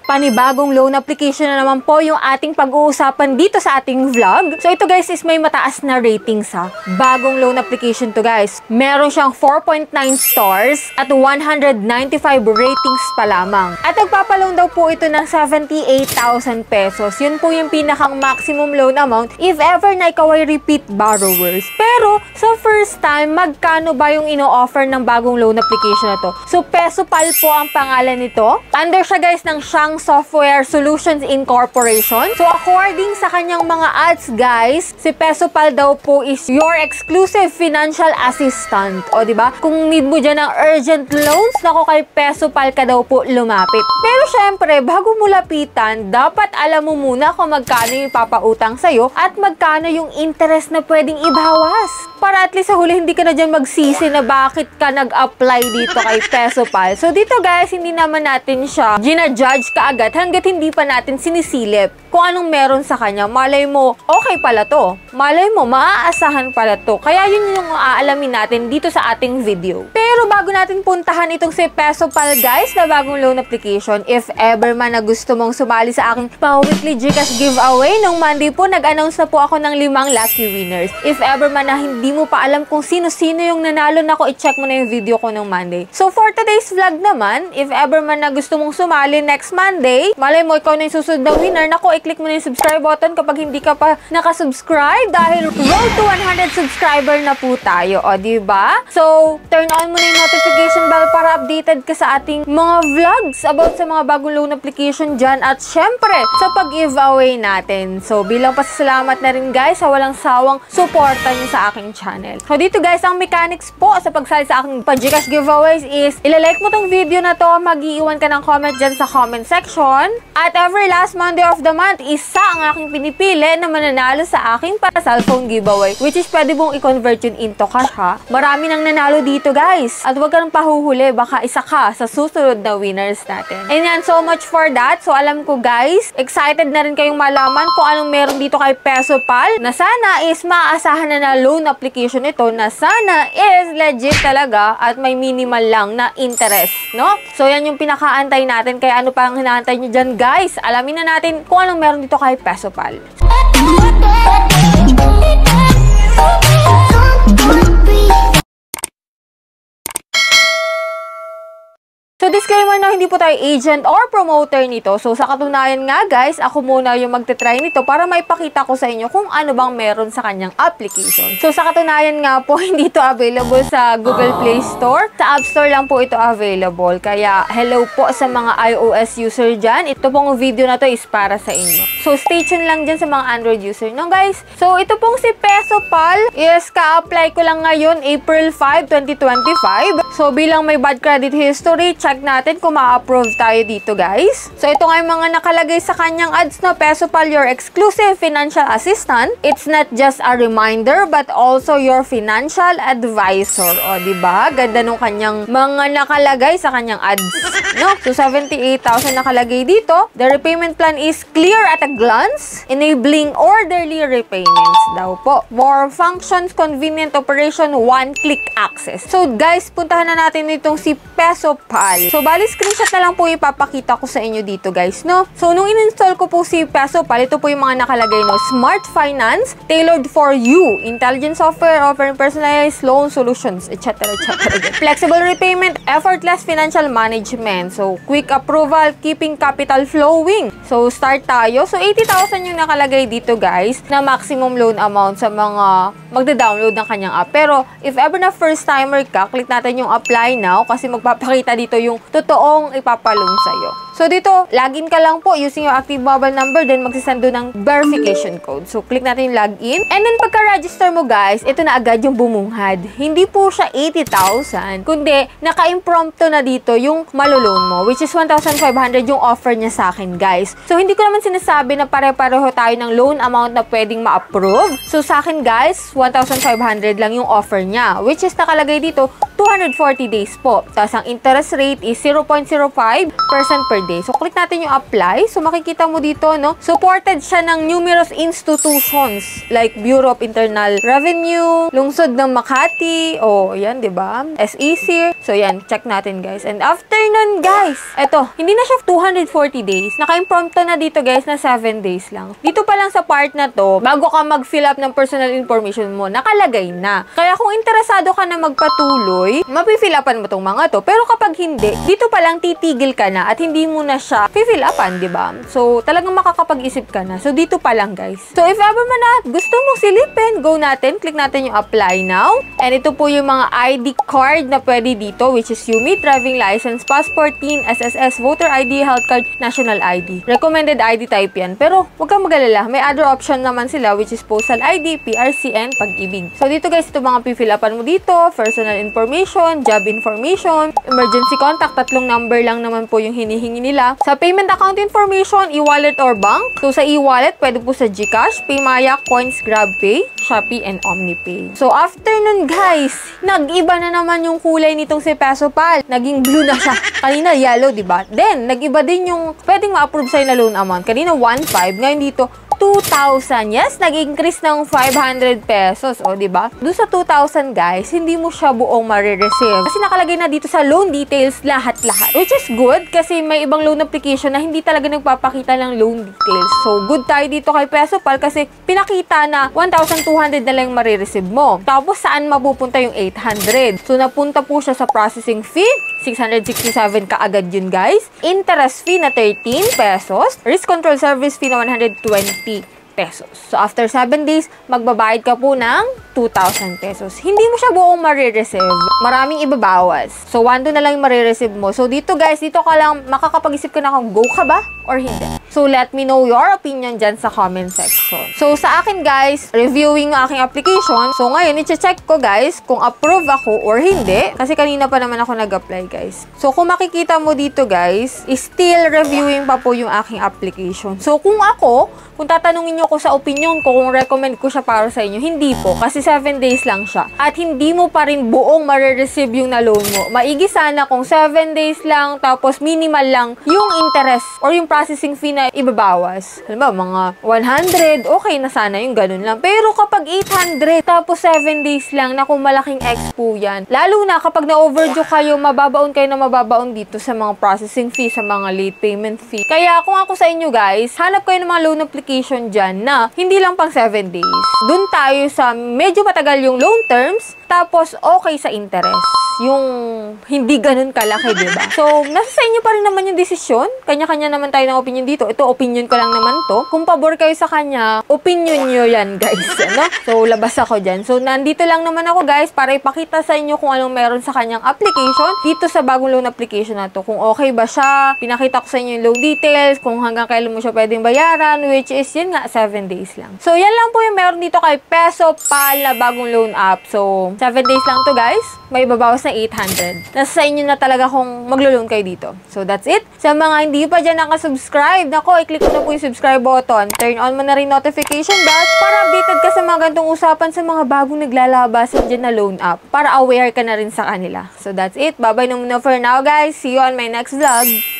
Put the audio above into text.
panibagong loan application na naman po yung ating pag-uusapan dito sa ating vlog. So ito guys is may mataas na ratings ha. Bagong loan application to guys. Meron siyang 4.9 stars at 195 ratings pa lamang. At nagpapaloan daw po ito ng 78,000 pesos. Yun po yung pinakang maximum loan amount if ever na ikaw ay repeat borrowers. Pero sa first time, magkano ba yung ino-offer ng bagong loan application na to? So Pesopal po ang pangalan nito. Under siya guys ng Shang Software Solutions Incorporation. So according sa kanyang mga ads guys, si Pesopal daw po is your exclusive financial assistant. O diba? Kung need mo dyan ng urgent loans, nako kay Pesopal ka daw po lumapit. Pero syempre, bago mo lapitan, dapat alam mo muna kung magkano yung ipapautang sa'yo at magkano yung interest na pwedeng ibawas. Para at least sa huli, hindi ka na dyan magsisi na bakit ka nag-apply dito kay Pesopal. So dito guys, hindi naman natin siya gina-judge kaagad hanggat hindi pa natin sinisilip kung anong meron sa kanya. Malay mo, okay pala to. Malay mo, maaasahan pala to. Kaya yun yung aalamin natin dito sa ating video. Pero bago natin puntahan itong si Pesopal guys na bagong loan application, if ever man na gusto mong sumali sa aking pa-weekly GCash giveaway, nung Monday po, nag-announce na po ako ng 5 lucky winners. If ever man na hindi mo pa alam kung sino-sino yung nanalo, nako, i-check mo na yung video ko nung Monday. So for today's vlog naman, if ever man na gusto mong sumali next Monday, malay mo ikaw na yung susunod na winner, nako, i-click mo na yung subscribe button kapag hindi ka pa nakasubscribe dahil road to 100 subscriber na po tayo, o diba? So, turn on mo na yung notification bell para updated ka sa ating mga vlogs about sa mga bagong loan application dyan at syempre, sa pag-giveaway natin. So, bilang pasasalamat na rin guys sa walang sawang suporta niyo sa aking channel. So, dito guys, ang mechanics po sa pagsali sa aking pa-GCash giveaways is ilalike mo tong video na to, mag-iiwan ka ng comment dyan sa comment section. At every last Monday of the month, isa ang aking pinipili na mananalo sa aking pa-cellphone giveaway, which is pwede mong i-convert yun into cash ha. Marami nang nanalo dito guys. At huwag ka nang pahuhuli, baka isa ka sa susunod na winners natin. And yan, so much for that. So alam ko guys, excited na rin kayong malaman kung anong meron dito kay Pesopal na sana is maaasahan na loan application ito na sana is legit talaga at may minimal lang na interest, no? So yan yung pinakaantay natin, kaya ano pa ang hinaantay nyo dyan guys? Alamin na natin kung anong meron dito kay Pesopal. So disclaimer na hindi po tayo agent or promoter nito. So sa katunayan nga guys, ako muna yung magte-try nito para maipakita ko sa inyo kung ano bang meron sa kanyang application. So sa katunayan nga po, hindi ito available sa Google Play Store. Sa App Store lang po ito available. Kaya hello po sa mga iOS user dyan. Ito pong video na to is para sa inyo. So stay tuned lang dyan sa mga Android user. No guys? So ito pong si Pesopal is ka-apply ko lang ngayon April 5, 2025. So bilang may bad credit history, check natin kung ma-approve tayo dito guys. So ito nga yung mga nakalagay sa kanyang ads na Pesopal, your exclusive financial assistant. It's not just a reminder but also your financial advisor. O diba? Ganda nung kanyang mga nakalagay sa kanyang ads. No? So 78,000 nakalagay dito. The repayment plan is clear at a glance, enabling orderly repayments daw po. More functions, convenient operation, one-click access. So guys, puntahan na natin itong si Pesopal. So, bali screenshot na lang po ipapakita ko sa inyo dito guys, no? So, nung in-install ko po si Pesopal, ito po yung mga nakalagay, no? Smart Finance, tailored for you. Intelligent software, offering personalized loan solutions, etc. Flexible repayment, effortless financial management. So, quick approval, keeping capital flowing. So, start tayo. So, 80,000 yung nakalagay dito guys, na maximum loan amount sa mga magda-download ng kanyang app. Pero, if ever na first timer ka, click natin yung apply now kasi magpapakita dito yung totoong ipapaloan sa'yo. So, dito, login ka lang po using your active mobile number, then magsisend doon ng verification code. So, click natin yung login. And then, pagka-register mo guys, ito na agad yung bumungad. Hindi po siya 80,000, kundi naka-impromptu na dito yung maloloan mo, which is 1,500 yung offer niya sa akin guys. So, hindi ko naman sinasabi na pare-pareho tayo ng loan amount na pwedeng ma-approve. So, sa akin guys, 1,500 lang yung offer niya, which is nakalagay dito, 240 days po. Tapos, ang interest rate is 0.05% per days. So, click natin yung apply. So, makikita mo dito, no? Supported siya ng numerous institutions like Bureau of Internal Revenue, Lungsod ng Makati, yan, di ba? SEC. So, yan, check natin, guys. And after nun, guys, eto, hindi na siya 240 days. Naka-impromptu na dito, guys, na 7 days lang. Dito pa lang sa part na to, bago ka mag-fill up ng personal information mo, nakalagay na. Kaya kung interesado ka na magpatuloy, mapifill upan mo tong mga to. Pero kapag hindi, dito pa lang titigil ka na at hindi mo na siya fill upan, di ba? So, talagang makakapag-isip ka na. So, dito pa lang, guys. So, if ever man na gusto mong silipin, go natin. Click natin yung apply now. And ito po yung mga ID card na pwede dito, which is UMID, driving license, passport, TIN, SSS, voter ID, health card, national ID. Recommended ID type yan. Pero, huwag kang mag-alala. May other option naman sila, which is postal ID, PRC, and pag-ibig. So, dito guys, ito mga pifill upan mo dito, personal information, job information, emergency contact, 3 number lang naman po yung hinihingi nila. Sa payment account information, e-wallet or bank. So, sa e-wallet, pwede po sa GCash, Paymaya, Coins, GrabPay, Shopee, and OmniPay. So, after nun, guys, nag-iba na naman yung kulay nitong si Pesopal. Naging blue na siya. Kanina, yellow, diba? Then, nag-iba din yung pwedeng ma-approve sa'yo na loan amount. Kanina, 1.5. Ngayon dito, 2,000. Yes, nag-increase ng 500 pesos. O, diba? Doon sa 2,000, guys, hindi mo siya buong marireceive. Kasi nakalagay na dito sa loan details lahat-lahat. Which is good kasi may ibang loan application na hindi talaga nagpapakita ng loan details. So, good tayo dito kay Pesopal kasi pinakita na 1,200 na lang marireceive mo. Tapos, saan mapupunta yung 800? So, napunta po siya sa processing fee. 667 kaagad yun, guys. Interest fee na 13 pesos. Risk control service fee na 120 pesos. So, after 7 days, magbabayad ka po ng 2,000 pesos. Hindi mo siya buong marireceive. Maraming ibabawas. So, 1 na lang yung marireceive mo. So, dito guys, dito ka lang makakapag-isip ka na kung go ka ba or hindi. So, let me know your opinion dyan sa comment section. So, sa akin guys, reviewing ang aking application. So, ngayon, i-check ko guys kung approve ako or hindi. Kasi kanina pa naman ako nag-apply guys. So, kung makikita mo dito guys, still reviewing pa po yung aking application. So, kung tatanungin nyo ko sa opinion ko kung recommend ko siya para sa inyo, hindi po. Kasi 7 days lang siya. At hindi mo pa rin buong marireceive yung na-loan mo. Maigi sana kung 7 days lang, tapos minimal lang yung interest or yung processing fee na ibabawas. Alam ba, mga 100, okay na sana yung ganun lang. Pero kapag 800, tapos 7 days lang, na kung malaking expo yan. Lalo na kapag na-overdue kayo, mababaon kayo na mababaon dito sa mga processing fee, sa mga late payment fee. Kaya kung ako sa inyo guys, hanap kayo ng mga loan application dyan na hindi lang pang 7 days. Doon tayo sa medyo matagal yung loan terms, tapos okay sa interest. Yung hindi ganun kalaki, diba? So, nasa sa inyo pa rin naman yung desisyon. Kanya-kanya naman tayo ng opinion dito. Ito, opinion ko lang naman to. Kung pabor kayo sa kanya, opinion nyo yan, guys. Ano? So, labas ako dyan. So, nandito lang naman ako, guys, para ipakita sa inyo kung anong meron sa kanyang application dito sa bagong loan application na to. Kung okay ba siya, pinakita ko sa inyo yung loan details, kung hanggang kailan mo siya pwedeng bayaran, which is, yun nga, 7 days lang. So, yan lang po yung meron dito kay Pesopal na bagong loan app. So, 7 days lang to, guys. May babawas na 800. Nasa sa inyo na talaga kung maglo-loan kayo dito. So, that's it. Sa mga hindi pa dyan nakasubscribe, nako, i-click mo na po yung subscribe button. Turn on mo na rin notification bell para updated ka sa mga ganitong usapan sa mga bagong naglalabasan dyan na loan app. Para aware ka na rin sa kanila. So, that's it. Bye-bye na muna for now, guys. See you on my next vlog.